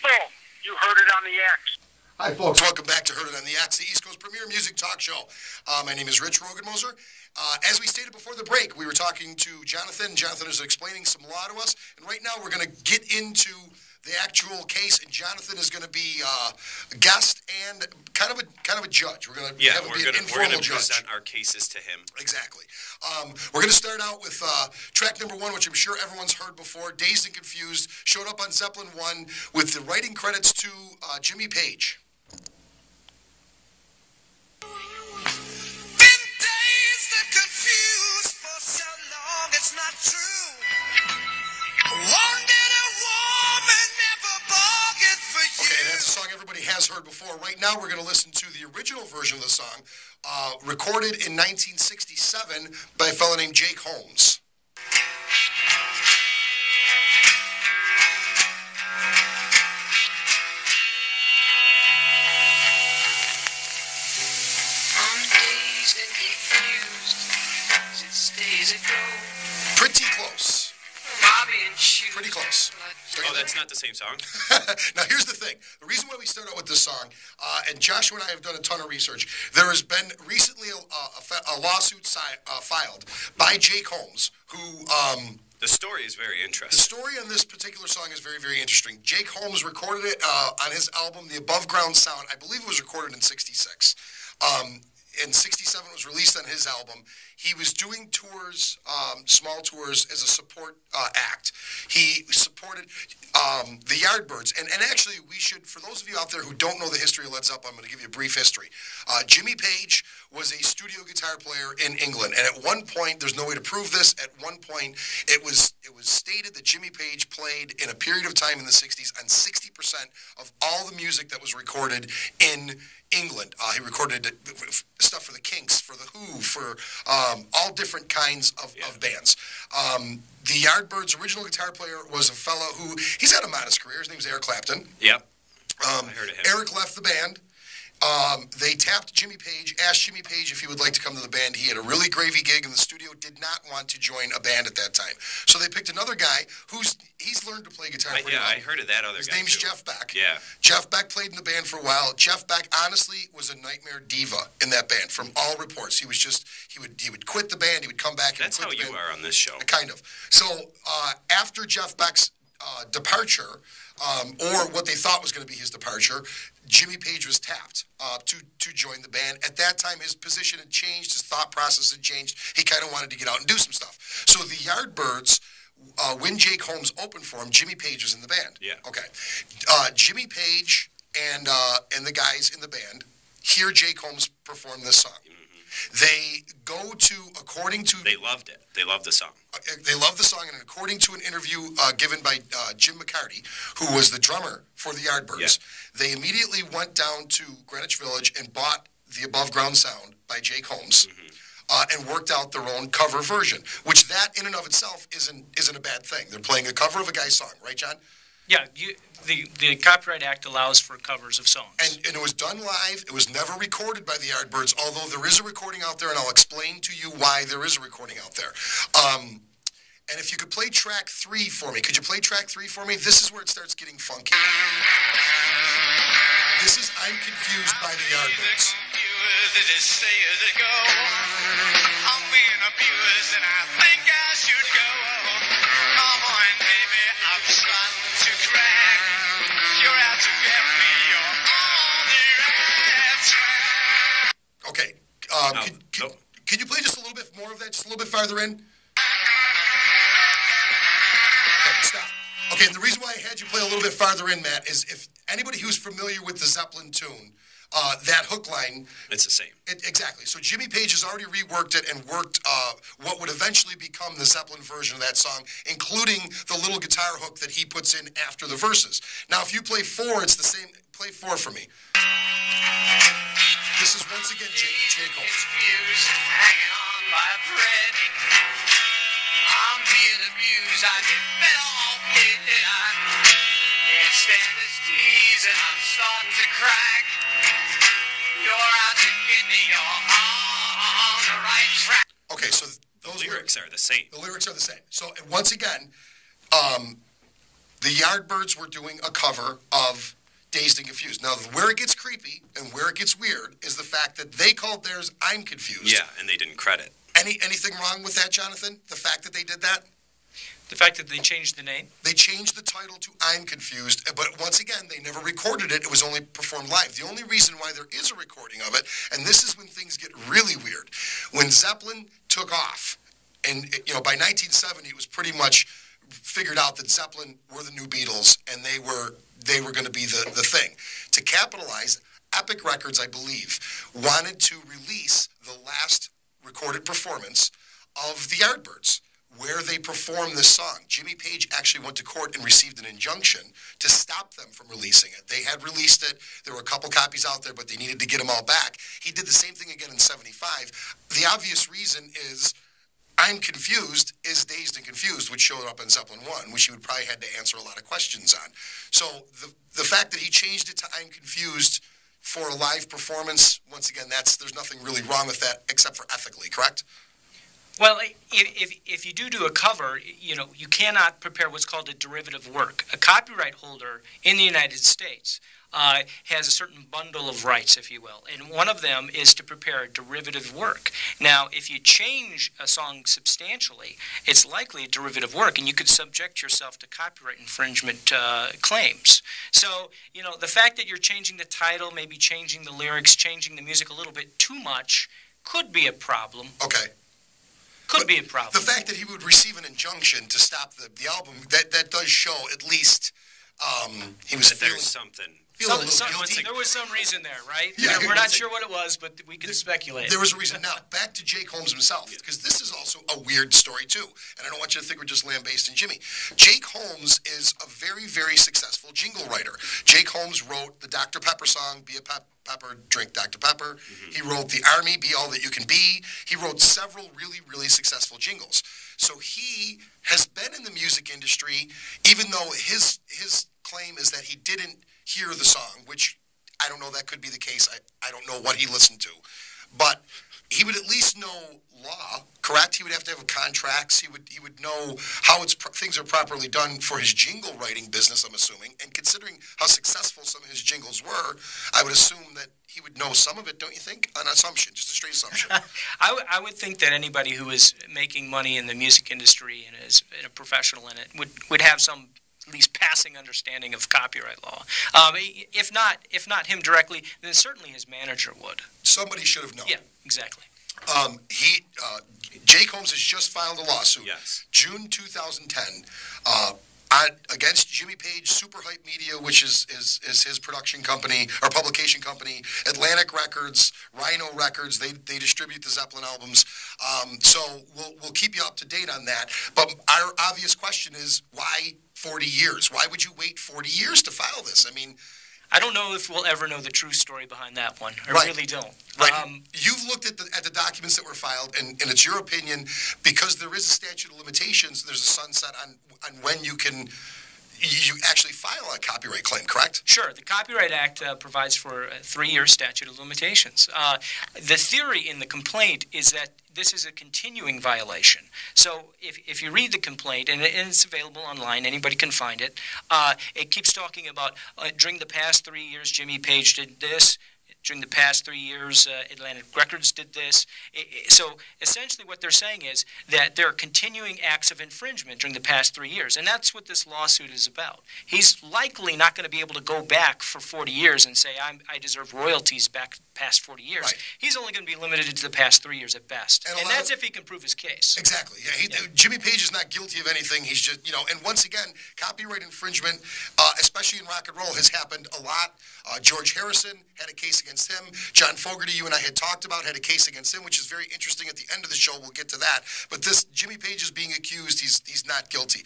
Boom! You heard it on the X. Hi, folks. Welcome back to Heard It on the X, the East Coast premier music talk show. My name is Rich Rogenmoser. As we stated before the break, we were talking to Jonathan. Jonathan is explaining some law to us, and right now we're going to get into the actual case, and Jonathan is going to be a guest and kind of a judge. We're going to have an informal judge. Present our cases to him. Exactly. We're going to start out with track number one, which I'm sure everyone's heard before. Dazed and Confused showed up on Zeppelin 1 with the writing credits to Jimmy Page. It's not true. Wanted a woman, never bargained for you. Okay, that's a song everybody has heard before. Right now, we're going to listen to the original version of the song, recorded in 1967 by a fellow named Jake Holmes. I'm dazed and confused since days ago. Pretty close. Pretty close. Oh, that's not the same song? Now, here's the thing. The reason why we start out with this song, and Joshua and I have done a ton of research, there has been recently a lawsuit filed by Jake Holmes, who... the story is very interesting. The story on this particular song is very, very interesting. Jake Holmes recorded it on his album, The Above Ground Sound. I believe it was recorded in 66. In 67, it was released on his album. He was doing tours, small tours, as a support act. He supported the Yardbirds. And actually, we should, for those of you out there who don't know the history of Led Zeppelin, I'm going to give you a brief history. Jimmy Page was a studio guitar player in England. And at one point, there's no way to prove this, at one point, it was stated that Jimmy Page played in a period of time in the 60s on 60% of all the music that was recorded in England. He recorded stuff for the Kinks, for the Who, for all different kinds of bands. The Yardbirds' original guitar player was a fellow who, he's had a modest career. His name's Eric Clapton. Yep. I heard of him. Eric left the band. They tapped Jimmy Page, asked Jimmy Page if he would like to come to the band. He had a really gravy gig, and the studio did not want to join a band at that time. So they picked another guy he's learned to play guitar pretty well. I heard of that other guy. His name's Jeff Beck. Yeah. Jeff Beck played in the band for a while. Jeff Beck honestly was a nightmare diva in that band, from all reports. He was just he would quit the band. He would come back. That's how you are on this show. Kind of. So after Jeff Beck's departure, or what they thought was going to be his departure, Jimmy Page was tapped to join the band. At that time, his position had changed, his thought process had changed. He kind of wanted to get out and do some stuff. So the Yardbirds, when Jake Holmes opened for him, Jimmy Page was in the band. Yeah. Okay. Jimmy Page and the guys in the band hear Jake Holmes perform this song. They go to, according to... They loved it. They loved the song. They loved the song, and according to an interview given by Jim McCarty, who was the drummer for the Yardbirds, they immediately went down to Greenwich Village and bought the Above Ground Sound by Jake Holmes, and worked out their own cover version, which that in and of itself isn't a bad thing. They're playing a cover of a guy's song, right, John? Yeah, the Copyright Act allows for covers of songs. And it was done live. It was never recorded by the Yardbirds, although there is a recording out there, and I'll explain to you why there is a recording out there. And if you could play track 3 for me. Could you play track 3 for me? This is where it starts getting funky. This is I'm Confused by the Yardbirds. I'm being abused and I think I should go. Come on, baby, I'm starting to crack. You're out to get me, you're on the right track. Okay. Can you play just a little bit more of that, just a little bit farther in? Okay, stop. Okay, and the reason why I had you play a little bit farther in, Matt, is if anybody who's familiar with the Zeppelin tune, that hook line... It's the same. Exactly. So Jimmy Page has already reworked it and worked what would eventually become the Zeppelin version of that song, including the little guitar hook that he puts in after the verses. Now, if you play 4, it's the same. Play 4 for me. This is once again Jake Holmes. Hanging on by a thread. I'm being abused. I get better off dead than I can't stand this tease and I'm starting to crack. You're out to get me. You're on the right track. Okay, so those lyrics are the same. The lyrics are the same. So once again, The Yardbirds were doing a cover of Dazed and Confused. Now, where it gets creepy and where it gets weird is the fact that they called theirs I'm Confused. Yeah, and they didn't credit. Anything wrong with that, Jonathan? The fact that they did that? The fact that they changed the name? They changed the title to I'm Confused, but once again, they never recorded it. It was only performed live. The only reason why there is a recording of it, and this is when things get really weird, when Zeppelin took off, and by 1970, it was pretty much figured out that Zeppelin were the new Beatles, and they were going to be the thing. To capitalize, Epic Records, I believe, wanted to release the last recorded performance of the Yardbirds, where they performed this song. Jimmy Page actually went to court and received an injunction to stop them from releasing it. They had released it. There were a couple copies out there, but they needed to get them all back. He did the same thing again in 75. The obvious reason is I'm Confused is Dazed and Confused, which showed up in Zeppelin 1, which he would probably had to answer a lot of questions on. So the fact that he changed it to I'm Confused for a live performance, once again, there's nothing really wrong with that except for ethically, correct? Well, if you do a cover, you cannot prepare what's called a derivative work. A copyright holder in the United States has a certain bundle of rights, if you will, and one of them is to prepare a derivative work. Now, if you change a song substantially, it's likely a derivative work, and you could subject yourself to copyright infringement claims. So, the fact that you're changing the title, maybe changing the lyrics, changing the music a little bit too much could be a problem. Okay. Could be a problem. The fact that he would receive an injunction to stop the album, that does show at least he was feeling something. Feeling a little guilty. There was some reason there, right? Yeah, we're not sure what it was, but we can speculate. There was a reason. Now, back to Jake Holmes himself, because this is also a weird story, too. And I don't want you to think we're just lambasting Jimmy. Jake Holmes is a very, very successful jingle writer. Jake Holmes wrote the Dr. Pepper song, Be a Pepper, Drink Dr. Pepper. Mm-hmm. He wrote The Army, Be All That You Can Be. He wrote several really, really successful jingles. So he has been in the music industry, even though his claim is that he didn't hear the song, which I don't know, that could be the case. I don't know what he listened to. But he would at least know law, correct? He would have to have contracts. He would know how things are properly done for his jingle writing business, I'm assuming. And considering how successful some of his jingles were, I would assume that he would know some of it, don't you think? An assumption, just a straight assumption. I would think that anybody who is making money in the music industry and is a professional in it would have some at least passing understanding of copyright law. If not him directly, then certainly his manager would. Somebody should have known. Yeah, exactly. Jake Holmes has just filed a lawsuit. Yes. June 2010. Against Jimmy Page, Super Hype Media, which is his production company or publication company, Atlantic Records, Rhino Records. They distribute the Zeppelin albums. So we'll keep you up to date on that. But our obvious question is, why 40 years? Why would you wait 40 years to file this? I mean, I don't know if we'll ever know the true story behind that one. I really don't. Right. You've looked at the documents that were filed, and it's your opinion, because there is a statute of limitations, there's a sunset on when you actually file a copyright claim, correct? Sure. The Copyright Act provides for a 3-year statute of limitations. The theory in the complaint is that this is a continuing violation. So if you read the complaint, and it's available online, anybody can find it, it keeps talking about during the past 3 years, Jimmy Page did this. During the past 3 years, Atlantic Records did this. So essentially what they're saying is that there are continuing acts of infringement during the past 3 years, and that's what this lawsuit is about. He's likely not going to be able to go back for 40 years and say, I deserve royalties back past 40 years. Right. He's only going to be limited to the past 3 years at best, and that's if he can prove his case. Exactly. Yeah, Jimmy Page is not guilty of anything. He's just, and once again, copyright infringement, especially in rock and roll, has happened a lot. George Harrison had a case against him. John Fogerty, you and I had talked about, had a case against him, which is very interesting. At the end of the show, we'll get to that. But this Jimmy Page is being accused. He's not guilty.